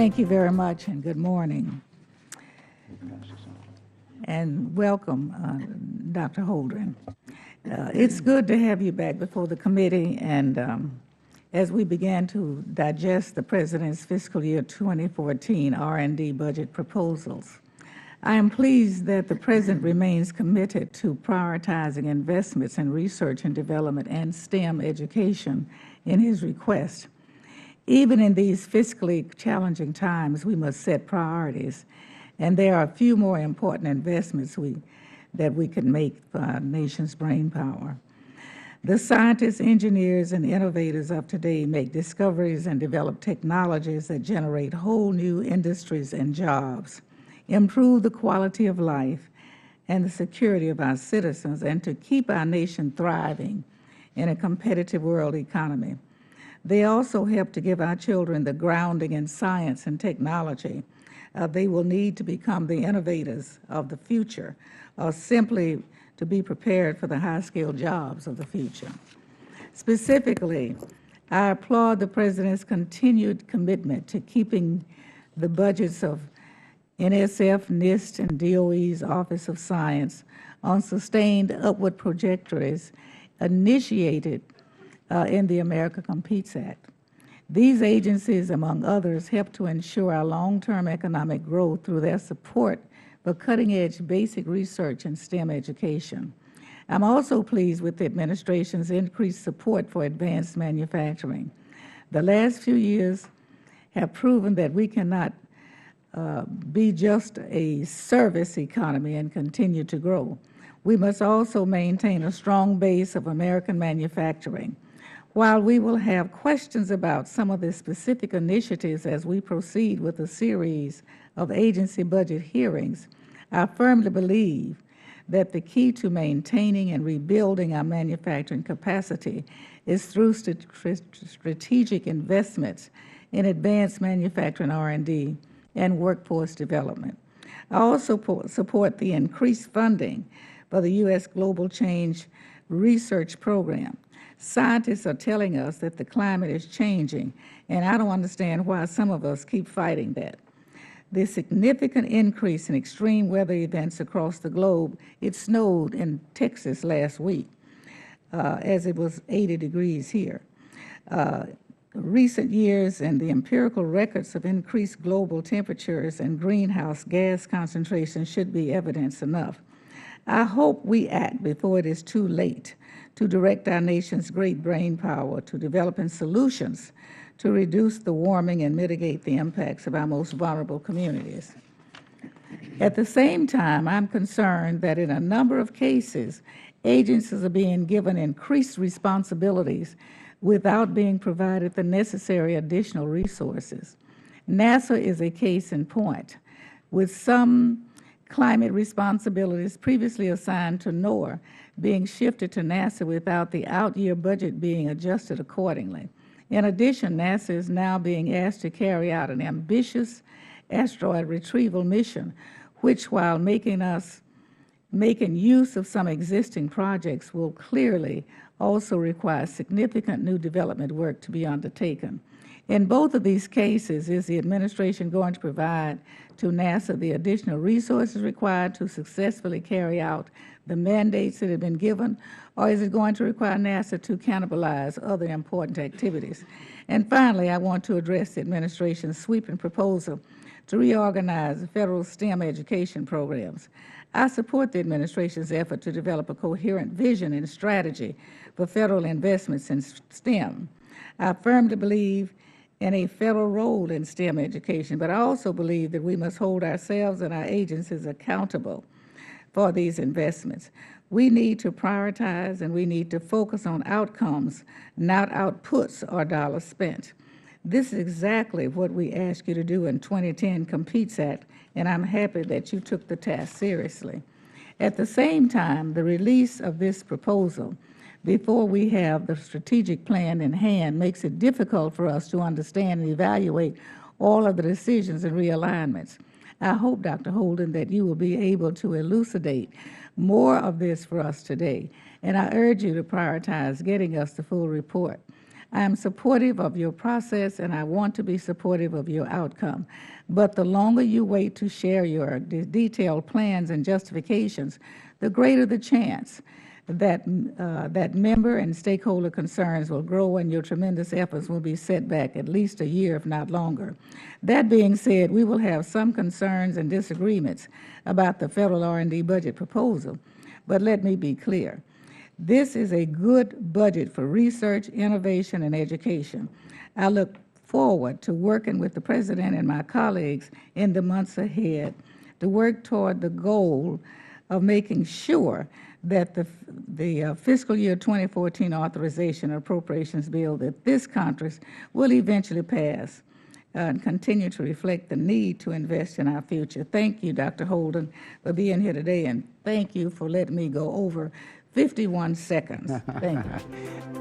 Thank you very much, and good morning. And welcome, Dr. Holdren. It's good to have you back before the committee, and as we began to digest the President's fiscal year 2014 R&D budget proposals, I am pleased that the President remains committed to prioritizing investments in research and development and STEM education in his request. Even in these fiscally challenging times, we must set priorities, and there are a few more important investments that we can make for our nation's brain power. The scientists, engineers, and innovators of today make discoveries and develop technologies that generate whole new industries and jobs, improve the quality of life and the security of our citizens, and to keep our nation thriving in a competitive world economy. They also help to give our children the grounding in science and technology they will need to become the innovators of the future, or simply to be prepared for the high-skilled jobs of the future. Specifically, I applaud the President's continued commitment to keeping the budgets of NSF, NIST, and DOE's Office of Science on sustained upward trajectories initiated in the America Competes Act. These agencies, among others, help to ensure our long-term economic growth through their support for cutting-edge basic research and STEM education. I'm also pleased with the administration's increased support for advanced manufacturing. The last few years have proven that we cannot be just a service economy and continue to grow. We must also maintain a strong base of American manufacturing. While we will have questions about some of the specific initiatives as we proceed with a series of agency budget hearings, I firmly believe that the key to maintaining and rebuilding our manufacturing capacity is through strategic investments in advanced manufacturing R&D and workforce development. I also support the increased funding for the U.S. Global Change Research Program. Scientists are telling us that the climate is changing, and I don't understand why some of us keep fighting that. The significant increase in extreme weather events across the globe, it snowed in Texas last week, as it was 80 degrees here. Recent years and the empirical records of increased global temperatures and greenhouse gas concentrations should be evidence enough. I hope we act before it is too late to direct our nation's great brain power to developing solutions to reduce the warming and mitigate the impacts of our most vulnerable communities. At the same time, I'm concerned that in a number of cases, agencies are being given increased responsibilities without being provided the necessary additional resources. NASA is a case in point, with some climate responsibilities previously assigned to NOAA being shifted to NASA without the out-year budget being adjusted accordingly. In addition, NASA is now being asked to carry out an ambitious asteroid retrieval mission, which, while making use of some existing projects, will clearly also require significant new development work to be undertaken. In both of these cases, is the administration going to provide to NASA the additional resources required to successfully carry out the mandates that have been given, or is it going to require NASA to cannibalize other important activities? And finally, I want to address the administration's sweeping proposal to reorganize the federal STEM education programs. I support the administration's effort to develop a coherent vision and strategy for federal investments in STEM. I firmly believe in a federal role in STEM education, but I also believe that we must hold ourselves and our agencies accountable for these investments. We need to prioritize and we need to focus on outcomes, not outputs or dollars spent. This is exactly what we asked you to do in 2010 Competes Act, and I'm happy that you took the task seriously. At the same time, the release of this proposal before we have the strategic plan in hand makes it difficult for us to understand and evaluate all of the decisions and realignments. I hope, Dr. Holden, that you will be able to elucidate more of this for us today, and I urge you to prioritize getting us the full report. I am supportive of your process, and I want to be supportive of your outcome. But the longer you wait to share your detailed plans and justifications, the greater the chance that member and stakeholder concerns will grow and your tremendous efforts will be set back at least a year, if not longer. That being said, we will have some concerns and disagreements about the federal R&D budget proposal, but let me be clear. This is a good budget for research, innovation, and education. I look forward to working with the President and my colleagues in the months ahead to work toward the goal of making sure that the fiscal year 2014 authorization appropriations bill that this Congress will eventually pass and continue to reflect the need to invest in our future. Thank you, Dr. Holden, for being here today, and thank you for letting me go over 51 seconds. Thank you.